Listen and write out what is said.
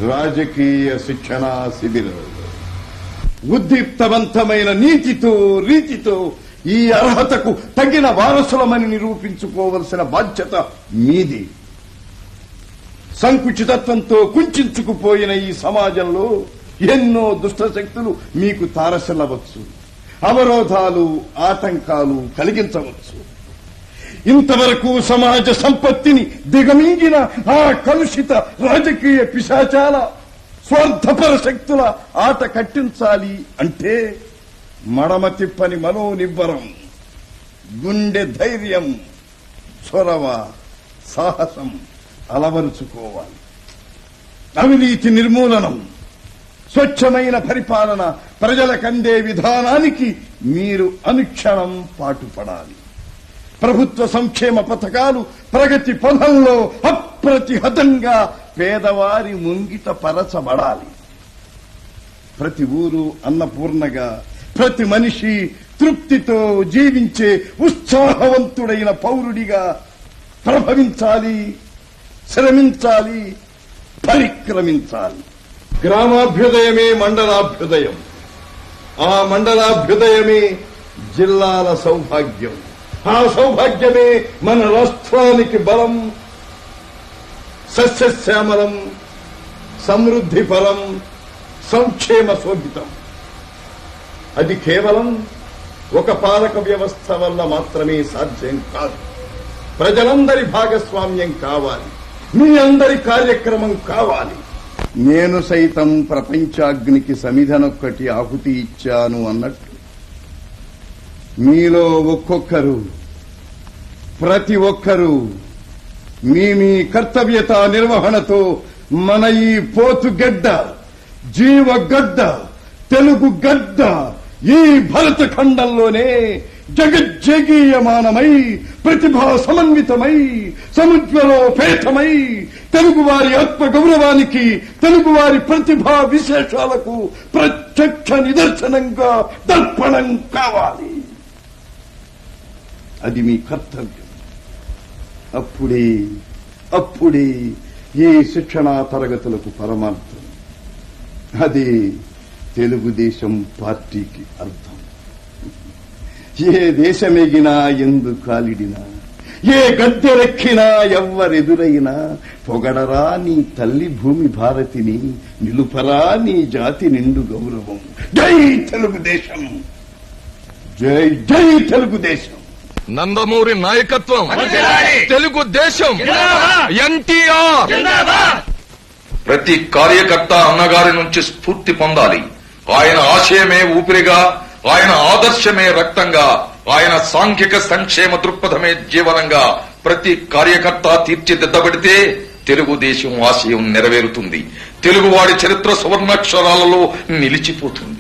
రాజకీయ శిక్షణా శిబిరాలు. ఉద్దీప్తవంతమైన నీతితో రీతితో ఈ అర్హతకు తగిన వారసులమని నిరూపించుకోవలసిన బాధ్యత మీది. సంకుచితత్వంతో కుంచుకుపోయిన ఈ సమాజంలో ఎన్నో దుష్టశక్తులు మీకు తారసలవచ్చు, అవరోధాలు ఆటంకాలు కలిగించవచ్చు. ఇంతవరకు సమాజ సంపత్తిని దిగమింగిన ఆ కలుషిత రాజకీయ పిశాచాల స్వార్థపర శక్తుల ఆట కట్టించాలి అంటే మడమ తిప్పని మనోనిబ్బరం, గుండె ధైర్యం, చొరవ, సాహసం అలవరుచుకోవాలి. అవినీతి నిర్మూలనం, స్వచ్ఛమైన పరిపాలన ప్రజలకందే విధానానికి మీరు అనుక్షణం పాటుపడాలి. ప్రభుత్వ సంక్షేమ పథకాలు ప్రగతి పథంలో అప్రతిహతంగా పేదవారి ముంగిట పరచబడాలి. ప్రతి ఊరు అన్నపూర్ణగా, ప్రతి మనిషి తృప్తితో జీవించే ఉత్సాహవంతుడైన పౌరుడిగా ప్రభవించాలి, శ్రమించాలి, పరిక్రమించాలి. గ్రామాభ్యుదయమే మండలాభ్యుదయం, ఆ మండలాభ్యుదయమే జిల్లాల సౌభాగ్యం, ఆ సౌభాగ్యమే మన రాష్ట్రానికి బలం, సస్యశ్యామలం, సమృద్ధి ఫలం, సంక్షేమ శోభితం. అది కేవలం ఒక పాలక వ్యవస్థ వల్ల మాత్రమే సాధ్యం కాదు. ప్రజలందరి భాగస్వామ్యం కావాలి, మీ అందరి కార్యక్రమం కావాలి. నేను సైతం ప్రపంచాగ్నికి సమిధనొక్కటి ఆహుతి ఇచ్చాను అన్నట్టు మీలో ఒక్కొక్కరు, ప్రతి ఒక్కరూ మీ కర్తవ్యత నిర్వహణతో మన ఈ పోతుగడ్డ, జీవగడ్డ, తెలుగు గడ్డ ఈ భరత ఖండంలోనే జగజ్జగీయమానమై, ప్రతిభా సమన్వితమై, సముజ్వలోపేతమై, తెలుగువారి ఆత్మ గౌరవానికి, తెలుగువారి ప్రతిభా విశేషాలకు ప్రత్యక్ష నిదర్శనంగా దర్పణం కావాలి. అది మీ కర్తవ్యం. అప్పుడే ఈ శిక్షణా తరగతులకు పరమార్థం. అది తెలుగుదేశం పార్టీకి అర్థం. ఏ దేశమెగినా, ఎందు కాలిడినా, ఏ గద్దెరెక్కినా, ఎవ్వరెదురైనా పొగడరా నీ తల్లి భూమి భారతిని, నిలుపరా నీ జాతి నిండు గౌరవం. జై తెలుగుదేశం, జై జై తెలుగుదేశం. నందమూరి నాయకత్వం, తెలుగుదేశం, ఎన్టీఆర్. ప్రతి కార్యకర్త అన్నగారి నుంచి స్ఫూర్తి పొందాలి. ఆయన ఆశయమే ఊపిరిగా, ఆయన ఆదర్శమే రక్తంగా, ఆయన సాంఘిక సంక్షేమ దృక్పథమే జీవనంగా ప్రతి కార్యకర్త తీర్చిదిద్దబడితే తెలుగుదేశం ఆశయం నెరవేరుతుంది. తెలుగువాడి చరిత్ర సువర్ణాక్షరాలలో నిలిచిపోతుంది.